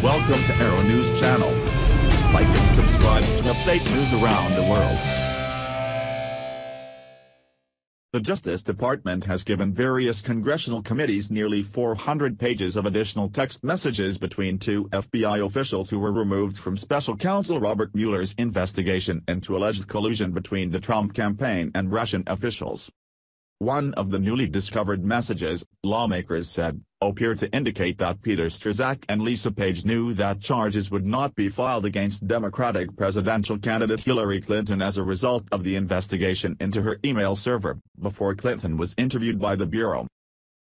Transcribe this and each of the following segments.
Welcome to Arrow News Channel. Like and subscribe to update news around the world. The Justice Department has given various congressional committees nearly 400 pages of additional text messages between two FBI officials who were removed from Special Counsel Robert Mueller's investigation into alleged collusion between the Trump campaign and Russian officials. One of the newly discovered messages, lawmakers said, appeared to indicate that Peter Strzok and Lisa Page knew that charges would not be filed against Democratic presidential candidate Hillary Clinton as a result of the investigation into her email server, before Clinton was interviewed by the Bureau.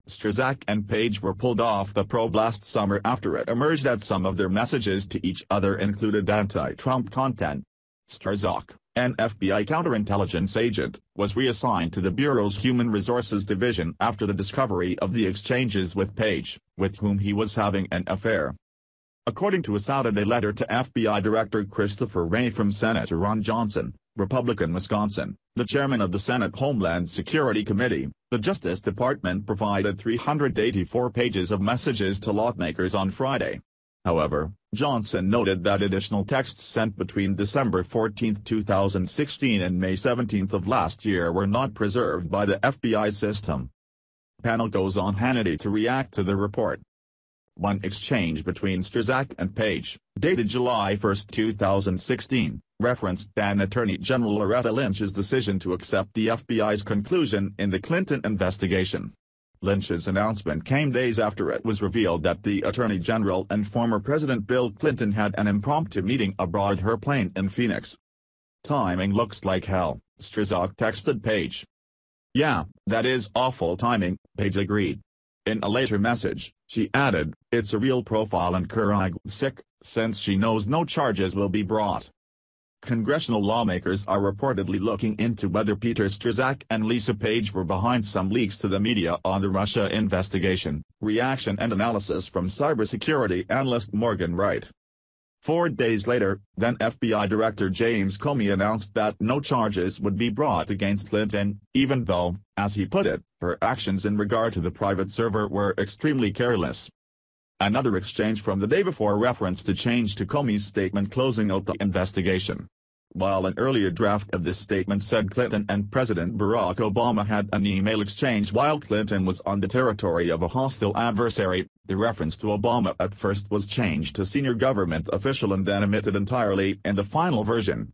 Strzok and Page were pulled off the probe last summer after it emerged that some of their messages to each other included anti-Trump content. Strzok, an FBI counterintelligence agent, was reassigned to the Bureau's Human Resources Division after the discovery of the exchanges with Page, with whom he was having an affair. According to a Saturday letter to FBI Director Christopher Wray from Senator Ron Johnson, Republican Wisconsin, the chairman of the Senate Homeland Security Committee, the Justice Department provided 384 pages of messages to lawmakers on Friday. However, Johnson noted that additional texts sent between December 14, 2016 and May 17 of last year were not preserved by the FBI system. Panel goes on Hannity to react to the report. One exchange between Strzok and Page, dated July 1, 2016, referenced then Attorney General Loretta Lynch's decision to accept the FBI's conclusion in the Clinton investigation. Lynch's announcement came days after it was revealed that the Attorney General and former President Bill Clinton had an impromptu meeting aboard her plane in Phoenix. "Timing looks like hell," Strzok texted Page. "Yeah, that is awful timing," Page agreed. In a later message, she added, "It's a real profile and sick, since she knows no charges will be brought." Congressional lawmakers are reportedly looking into whether Peter Strzok and Lisa Page were behind some leaks to the media on the Russia investigation, reaction and analysis from cybersecurity analyst Morgan Wright. 4 days later, then FBI Director James Comey announced that no charges would be brought against Clinton, even though, as he put it, her actions in regard to the private server were extremely careless. Another exchange from the day before referenced a change to Comey's statement closing out the investigation. While an earlier draft of this statement said Clinton and President Barack Obama had an email exchange while Clinton was on the territory of a hostile adversary, the reference to Obama at first was changed to senior government official and then omitted entirely in the final version.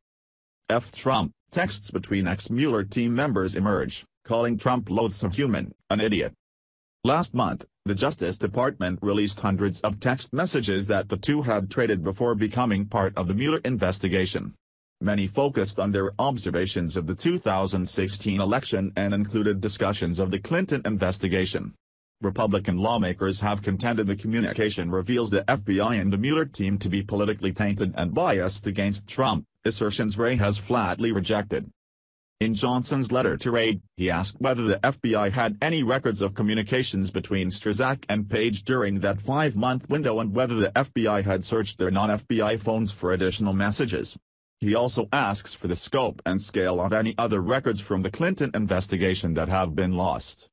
Trump, texts between ex-Mueller team members emerge, calling Trump loathsome human, an idiot. Last month, the Justice Department released hundreds of text messages that the two had traded before becoming part of the Mueller investigation. Many focused on their observations of the 2016 election and included discussions of the Clinton investigation. Republican lawmakers have contended the communication reveals the FBI and the Mueller team to be politically tainted and biased against Trump, assertions Wray has flatly rejected. In Johnson's letter to Wray, he asked whether the FBI had any records of communications between Strzok and Page during that 5-month window and whether the FBI had searched their non-FBI phones for additional messages. He also asks for the scope and scale of any other records from the Clinton investigation that have been lost.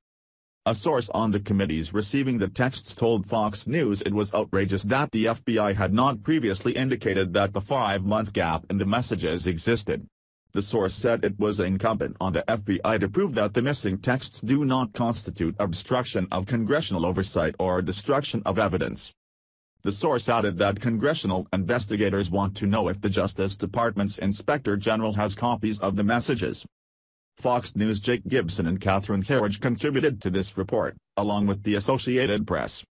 A source on the committees receiving the texts told Fox News it was outrageous that the FBI had not previously indicated that the 5-month gap in the messages existed. The source said it was incumbent on the FBI to prove that the missing texts do not constitute obstruction of congressional oversight or destruction of evidence. The source added that congressional investigators want to know if the Justice Department's Inspector General has copies of the messages. Fox News' Jake Gibson and Catherine Herridge contributed to this report, along with the Associated Press.